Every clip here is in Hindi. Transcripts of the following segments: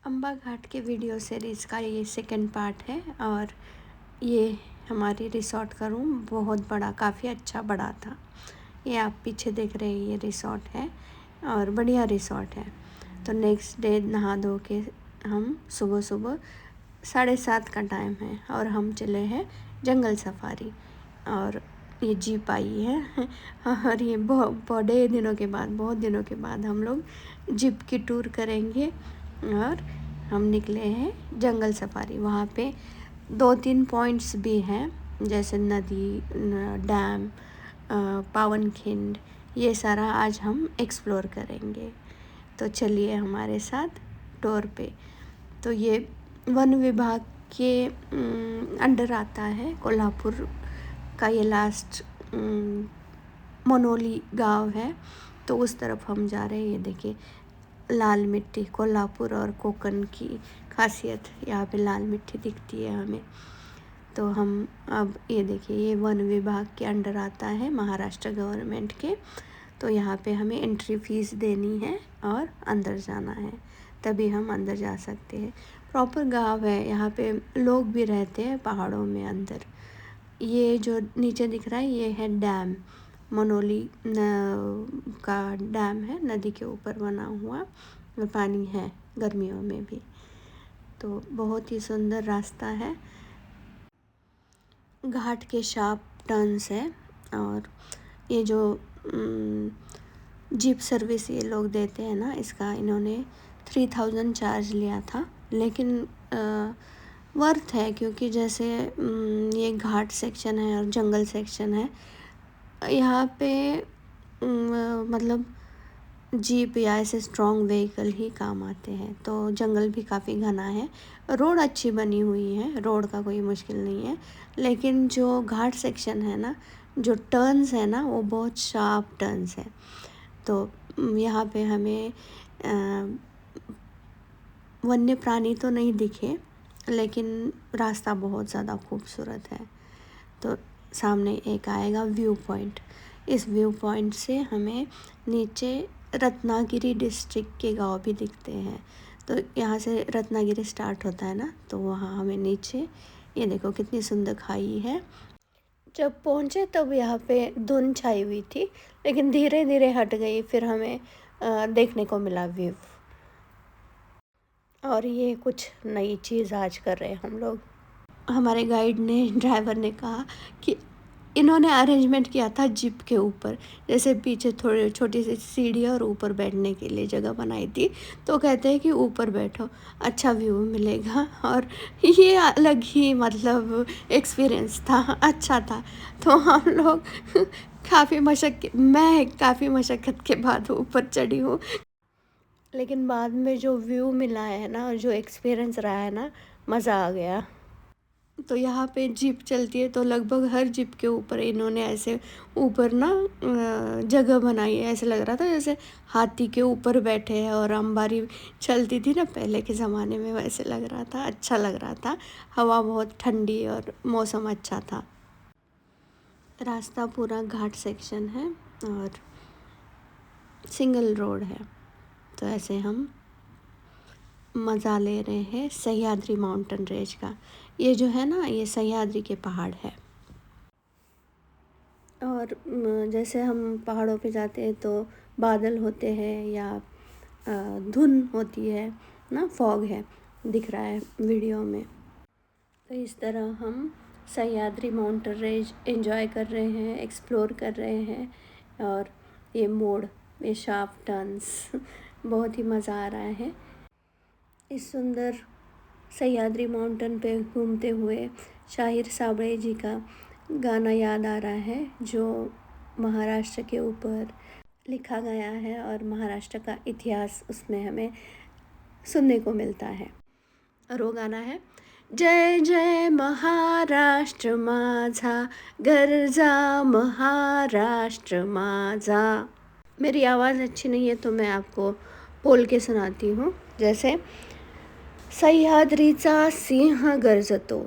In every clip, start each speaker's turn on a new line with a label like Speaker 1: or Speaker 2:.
Speaker 1: अम्बा घाट के वीडियो सीरीज़ का ये सेकंड पार्ट है। और ये हमारी रिसोर्ट का रूम बहुत बड़ा, काफ़ी अच्छा बड़ा था। ये आप पीछे देख रहे हैं, ये रिसोर्ट है और बढ़िया रिसोर्ट है। तो नेक्स्ट डे नहा धो के हम सुबह सुबह 7:30 का टाइम है और हम चले हैं जंगल सफारी। और ये जीप आई है और ये बहुत दिनों के बाद हम लोग जीप की टूर करेंगे। और हम निकले हैं जंगल सफारी। वहाँ पे 2-3 पॉइंट्स भी हैं, जैसे नदी, डैम, पावनखिंड, ये सारा आज हम एक्सप्लोर करेंगे। तो चलिए हमारे साथ टूर पे। तो ये वन विभाग के अंडर आता है। कोल्हापुर का ये लास्ट मनोली गांव है, तो उस तरफ हम जा रहे हैं। ये देखिए लाल मिट्टी, कोल्हापुर और कोकण की खासियत, यहाँ पे लाल मिट्टी दिखती है हमें। तो हम अब ये देखिए, ये वन विभाग के अंडर आता है, महाराष्ट्र गवर्नमेंट के। तो यहाँ पे हमें एंट्री फीस देनी है और अंदर जाना है, तभी हम अंदर जा सकते हैं। प्रॉपर गांव है, यहाँ पे लोग भी रहते हैं पहाड़ों में अंदर। ये जो नीचे दिख रहा है ये है डैम, मनोली का डैम है, नदी के ऊपर बना हुआ, और पानी है गर्मियों में भी। तो बहुत ही सुंदर रास्ता है, घाट के शार्प टर्न्स है। और ये जो जीप सर्विस ये लोग देते हैं ना, इसका इन्होंने 3000 चार्ज लिया था, लेकिन वर्थ है, क्योंकि जैसे ये घाट सेक्शन है और जंगल सेक्शन है, यहाँ पे मतलब जीप या ऐसे स्ट्रॉन्ग व्हीकल ही काम आते हैं। तो जंगल भी काफ़ी घना है, रोड अच्छी बनी हुई है, रोड का कोई मुश्किल नहीं है। लेकिन जो घाट सेक्शन है ना, जो टर्न्स है ना, वो बहुत शार्प टर्न्स है। तो यहाँ पे हमें वन्य प्राणी तो नहीं दिखे, लेकिन रास्ता बहुत ज़्यादा खूबसूरत है। तो सामने एक आएगा व्यू पॉइंट, इस व्यू पॉइंट से हमें नीचे रत्नागिरी डिस्ट्रिक्ट के गांव भी दिखते हैं। तो यहाँ से रत्नागिरी स्टार्ट होता है ना, तो वहाँ हमें नीचे, ये देखो कितनी सुंदर खाई है। जब पहुँचे तब यहाँ पे धुंध छाई हुई थी, लेकिन धीरे धीरे हट गई, फिर हमें देखने को मिला व्यू। और ये कुछ नई चीज़ आज कर रहे हैं हम लोग। हमारे गाइड ने, ड्राइवर ने कहा कि इन्होंने अरेंजमेंट किया था जीप के ऊपर, जैसे पीछे थोड़ी छोटी सी सीढ़ी और ऊपर बैठने के लिए जगह बनाई थी। तो कहते हैं कि ऊपर बैठो, अच्छा व्यू मिलेगा। और ये अलग ही मतलब एक्सपीरियंस था, अच्छा था। तो हम लोग मैं काफ़ी मशक्क़त के बाद ऊपर चढ़ी हूँ, लेकिन बाद में जो व्यू मिला है ना, जो एक्सपीरियंस रहा है ना, मज़ा आ गया। तो यहाँ पे जीप चलती है, तो लगभग हर जीप के ऊपर इन्होंने ऐसे ऊपर ना जगह बनाई है। ऐसे लग रहा था जैसे हाथी के ऊपर बैठे हैं, और अंबारी चलती थी ना पहले के ज़माने में, वैसे लग रहा था, अच्छा लग रहा था। हवा बहुत ठंडी और मौसम अच्छा था। रास्ता पूरा घाट सेक्शन है और सिंगल रोड है। तो ऐसे हम मज़ा ले रहे हैं सह्याद्री माउंटेन रेंज का। ये जो है ना, ये सह्याद्री के पहाड़ है। और जैसे हम पहाड़ों पे जाते हैं तो बादल होते हैं या धुंध होती है ना, फॉग है, दिख रहा है वीडियो में। तो इस तरह हम सह्याद्री माउंटेन रेंज एंजॉय कर रहे हैं, एक्सप्लोर कर रहे हैं। और ये मोड़, ये शार्प टर्न्स बहुत ही मज़ा आ रहा है। इस सुंदर सह्याद्री माउंटेन पे घूमते हुए शाहिर साबळे जी का गाना याद आ रहा है, जो महाराष्ट्र के ऊपर लिखा गया है, और महाराष्ट्र का इतिहास उसमें हमें सुनने को मिलता है। और वो गाना है, जय जय महाराष्ट्र माझा, गर्जा महाराष्ट्र माझा। मेरी आवाज़ अच्छी नहीं है, तो मैं आपको बोल के सुनाती हूँ। जैसे, सह्याद्रीचा सिंह गर्जतो,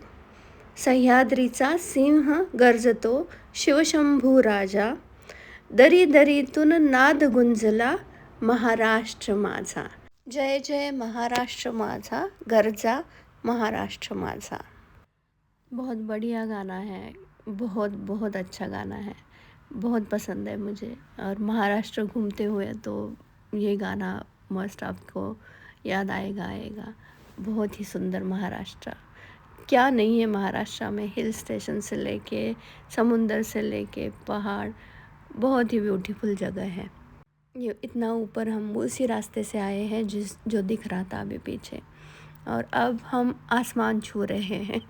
Speaker 1: सह्याद्रीचा सिंह गर्जतो, शिवशंभू राजा, दरी दरीतून नाद गुंजला, महाराष्ट्र माझा। जय जय महाराष्ट्र माझा, गरजा महाराष्ट्र माझा। बहुत बढ़िया गाना है, बहुत बहुत अच्छा गाना है, बहुत पसंद है मुझे। और महाराष्ट्र घूमते हुए तो ये गाना मस्ट आपको याद आएगा। बहुत ही सुंदर महाराष्ट्र, क्या नहीं है महाराष्ट्र में। हिल स्टेशन से लेके समुंदर से लेके पहाड़, बहुत ही ब्यूटीफुल जगह है। ये इतना ऊपर हम उसी रास्ते से आए हैं जो दिख रहा था अभी पीछे, और अब हम आसमान छू रहे हैं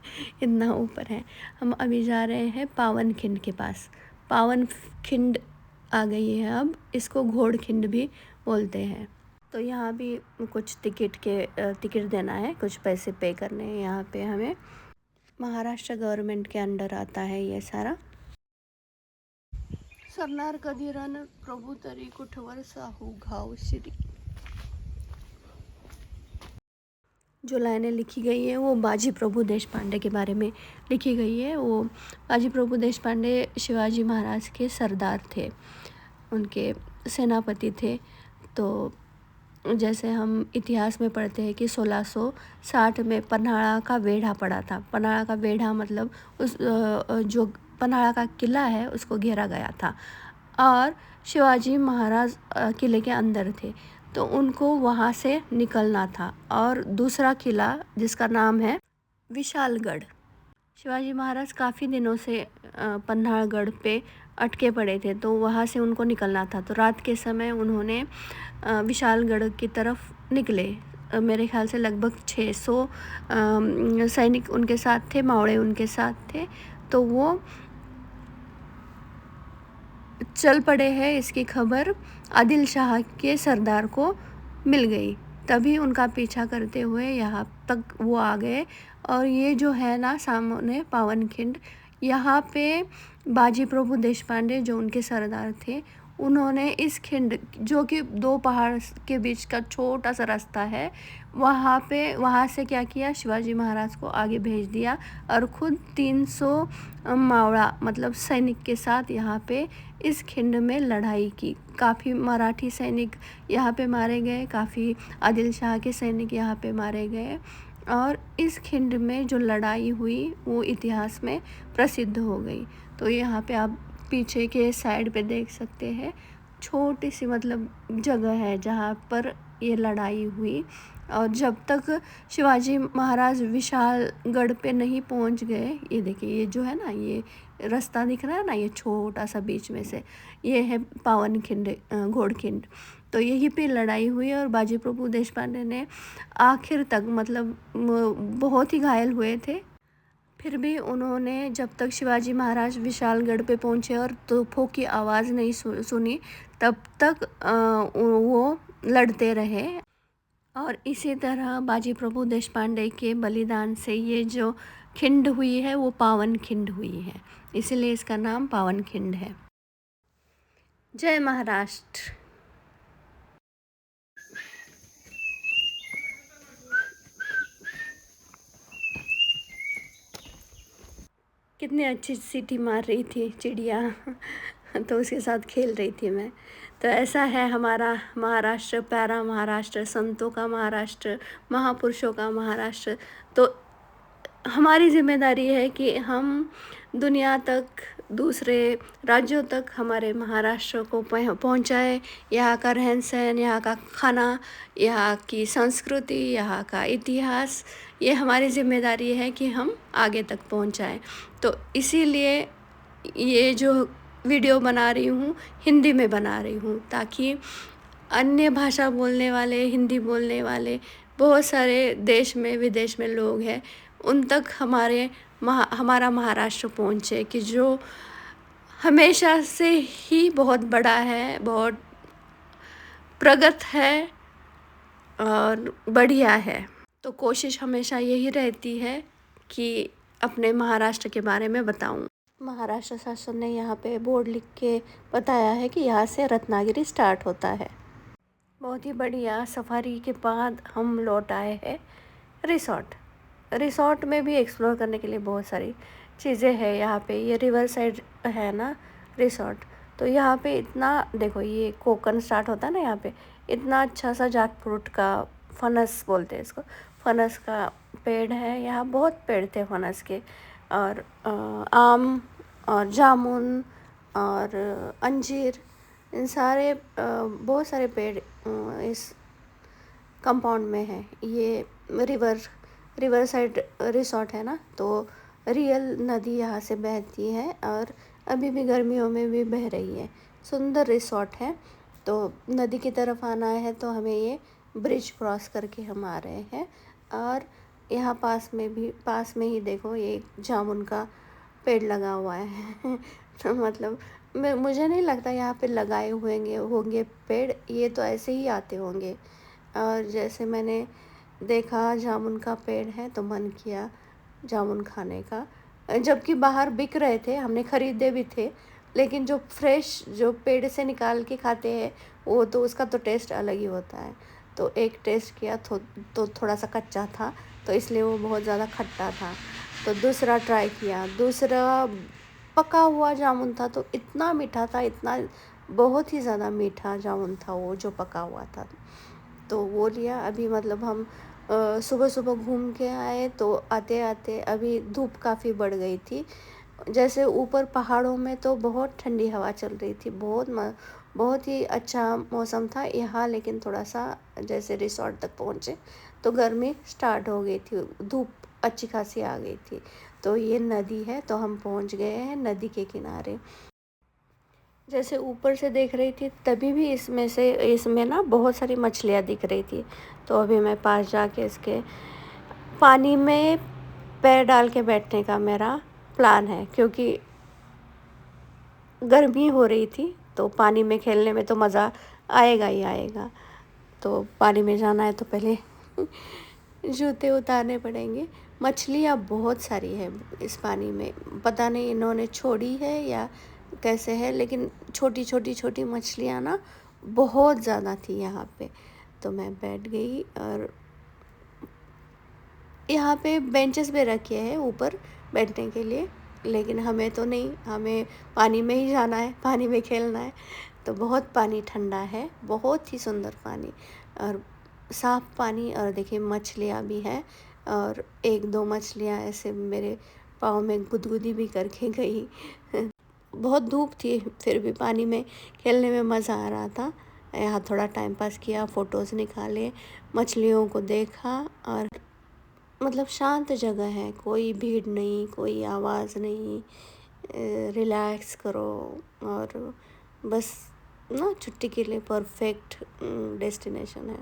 Speaker 1: इतना ऊपर है। हम अभी जा रहे हैं पावन खिंड के पास। पावन खिंड आ गई है अब, इसको घोड़ खिंड भी बोलते हैं। तो यहाँ भी कुछ टिकट देना है, कुछ पैसे पे करने हैं यहाँ पे हमें। महाराष्ट्र गवर्नमेंट के अंडर आता है ये सारा। सरणार कधी रण प्रभू तरी कुठवर साहू घाव श्री। जो लाइनें लिखी गई है वो बाजी प्रभु देशपांडे के बारे में लिखी गई है। वो बाजी प्रभु देशपांडे शिवाजी महाराज के सरदार थे, उनके सेनापति थे। तो जैसे हम इतिहास में पढ़ते हैं कि 1660 में पन्हाड़ा का वेढ़ा पड़ा था। पन्हाड़ा का वेढ़ा मतलब उस जो पन्हाड़ा का किला है उसको घेरा गया था, और शिवाजी महाराज किले के अंदर थे, तो उनको वहाँ से निकलना था। और दूसरा किला जिसका नाम है विशालगढ़, शिवाजी महाराज काफ़ी दिनों से पन्हाड़गढ़ पे अटके पड़े थे, तो वहाँ से उनको निकलना था। तो रात के समय उन्होंने विशालगढ़ की तरफ निकले। मेरे ख्याल से लगभग 600 सैनिक उनके साथ थे, मावड़े उनके साथ थे। तो वो चल पड़े हैं, इसकी खबर आदिल शाह के सरदार को मिल गई। तभी उनका पीछा करते हुए यहाँ तक वो आ गए। और ये जो है ना सामने पावन खिंड, यहाँ पे बाजी प्रभु देशपांडे जो उनके सरदार थे, उन्होंने इस खिंड जो कि दो पहाड़ के बीच का छोटा सा रास्ता है, वहाँ से क्या किया, शिवाजी महाराज को आगे भेज दिया और ख़ुद 300 मावड़ा मतलब सैनिक के साथ यहाँ पे इस खिंड में लड़ाई की। काफ़ी मराठी सैनिक यहाँ पे मारे गए, काफ़ी आदिल शाह के सैनिक यहाँ पे मारे गए। और इस खिंड में जो लड़ाई हुई वो इतिहास में प्रसिद्ध हो गई। तो यहाँ पे आप पीछे के साइड पे देख सकते हैं, छोटी सी मतलब जगह है जहाँ पर ये लड़ाई हुई। और जब तक शिवाजी महाराज विशालगढ़ पे नहीं पहुँच गए, ये देखिए ये जो है ना, ये रास्ता दिख रहा है ना, ये छोटा सा बीच में से, ये है पावन खिंड, घोड़खिंड। तो यहीं पे लड़ाई हुई और बाजी प्रभु देशपांडे ने आखिर तक मतलब बहुत ही घायल हुए थे, फिर भी उन्होंने जब तक शिवाजी महाराज विशालगढ़ पे पहुँचे और तोपों की आवाज़ नहीं सुनी, तब तक वो लड़ते रहे। और इसी तरह बाजी प्रभु देशपांडे के बलिदान से ये जो खिंड हुई है वो पावन खिंड हुई है, इसीलिए इसका नाम पावन खिंड है। जय महाराष्ट्र। कितनी अच्छी सीटी मार रही थी चिड़िया तो उसके साथ खेल रही थी मैं। तो ऐसा है हमारा महाराष्ट्र, प्यारा महाराष्ट्र, संतों का महाराष्ट्र, महापुरुषों का महाराष्ट्र। तो हमारी जिम्मेदारी है कि हम दुनिया तक, दूसरे राज्यों तक हमारे महाराष्ट्र को पहुँचाए। यहाँ का रहन सहन, यहाँ का खाना, यहाँ की संस्कृति, यहाँ का इतिहास, ये हमारी जिम्मेदारी है कि हम आगे तक पहुँचाएँ। तो इसीलिए ये जो वीडियो बना रही हूँ हिंदी में बना रही हूँ, ताकि अन्य भाषा बोलने वाले, हिंदी बोलने वाले बहुत सारे देश में विदेश में लोग हैं, उन तक हमारा महाराष्ट्र पहुँचे, कि जो हमेशा से ही बहुत बड़ा है, बहुत प्रगत है और बढ़िया है। तो कोशिश हमेशा यही रहती है कि अपने महाराष्ट्र के बारे में बताऊं। महाराष्ट्र शासन ने यहाँ पे बोर्ड लिख के बताया है कि यहाँ से रत्नागिरी स्टार्ट होता है। बहुत ही बढ़िया। सफारी के बाद हम लौट आए हैं रिसॉर्ट में भी एक्सप्लोर करने के लिए बहुत सारी चीज़ें हैं यहाँ पे। ये रिवर साइड है ना रिसॉर्ट, तो यहाँ पे इतना देखो, ये कोकन स्टार्ट होता है ना यहाँ पे, इतना अच्छा सा जैकफ्रूट का फनस बोलते हैं इसको, फनस का पेड़ है। यहाँ बहुत पेड़ थे फनस के, और आम और जामुन और अंजीर, इन सारे बहुत सारे पेड़ इस कंपाउंड में है। ये रिवर साइड रिसोर्ट है ना, तो रियल नदी यहाँ से बहती है और अभी भी गर्मियों में भी बह रही है। सुंदर रिसोर्ट है। तो नदी की तरफ आना है तो हमें ये ब्रिज क्रॉस करके हम आ रहे हैं। और यहाँ पास में ही देखो, ये जामुन का पेड़ लगा हुआ है तो मतलब मुझे नहीं लगता यहाँ पे लगाए होंगे पेड़, ये तो ऐसे ही आते होंगे। और जैसे मैंने देखा जामुन का पेड़ है तो मन किया जामुन खाने का, जबकि बाहर बिक रहे थे, हमने ख़रीदे भी थे, लेकिन जो फ्रेश जो पेड़ से निकाल के खाते हैं वो तो उसका तो टेस्ट अलग ही होता है। तो एक टेस्ट किया तो थोड़ा सा कच्चा था, तो इसलिए वो बहुत ज़्यादा खट्टा था। तो दूसरा ट्राई किया, दूसरा पका हुआ जामुन था, तो इतना मीठा था, इतना बहुत ही ज़्यादा मीठा जामुन था वो जो पका हुआ था। तो वो लिया। अभी मतलब हम सुबह सुबह घूम के आए, तो आते आते अभी धूप काफ़ी बढ़ गई थी। जैसे ऊपर पहाड़ों में तो बहुत ठंडी हवा चल रही थी, बहुत ही अच्छा मौसम था यहाँ, लेकिन थोड़ा सा जैसे रिसोर्ट तक पहुँचे तो गर्मी स्टार्ट हो गई थी, धूप अच्छी खासी आ गई थी। तो ये नदी है, तो हम पहुँच गए हैं नदी के किनारे। जैसे ऊपर से देख रही थी तभी भी इसमें ना बहुत सारी मछलियाँ दिख रही थी। तो अभी मैं पास जाके इसके पानी में पैर डाल के बैठने का मेरा प्लान है, क्योंकि गर्मी हो रही थी तो पानी में खेलने में तो मज़ा आएगा ही आएगा। तो पानी में जाना है तो पहले जूते उतारने पड़ेंगे। मछलियाँ बहुत सारी है इस पानी में, पता नहीं इन्होंने छोड़ी है या कैसे है, लेकिन छोटी मछलियाँ ना बहुत ज़्यादा थी यहाँ पे। तो मैं बैठ गई, और यहाँ पे बेंचेस भी रखे हैं ऊपर बैठने के लिए, लेकिन हमें तो नहीं, हमें पानी में ही जाना है, पानी में खेलना है। तो बहुत पानी ठंडा है, बहुत ही सुंदर पानी और साफ़ पानी। और देखिए मछलियाँ भी हैं, और एक दो मछलियाँ ऐसे मेरे पाँव में गुदगुदी भी करके गई बहुत धूप थी, फिर भी पानी में खेलने में मज़ा आ रहा था। यहाँ थोड़ा टाइम पास किया, फ़ोटोज़ निकाले, मछलियों को देखा, और मतलब शांत जगह है, कोई भीड़ नहीं, कोई आवाज़ नहीं, रिलैक्स करो। और बस ना छुट्टी के लिए परफेक्ट डेस्टिनेशन है।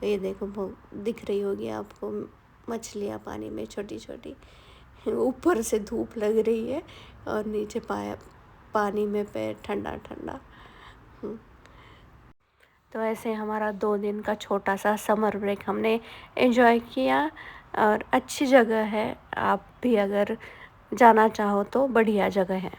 Speaker 1: तो ये देखो, दिख रही होगी आपको मछलियाँ पानी में छोटी छोटी, ऊपर से धूप लग रही है और नीचे पानी में पैर ठंडा ठंडा। तो ऐसे हमारा 2 दिन का छोटा सा समर ब्रेक हमने एंजॉय किया, और अच्छी जगह है, आप भी अगर जाना चाहो तो बढ़िया जगह है।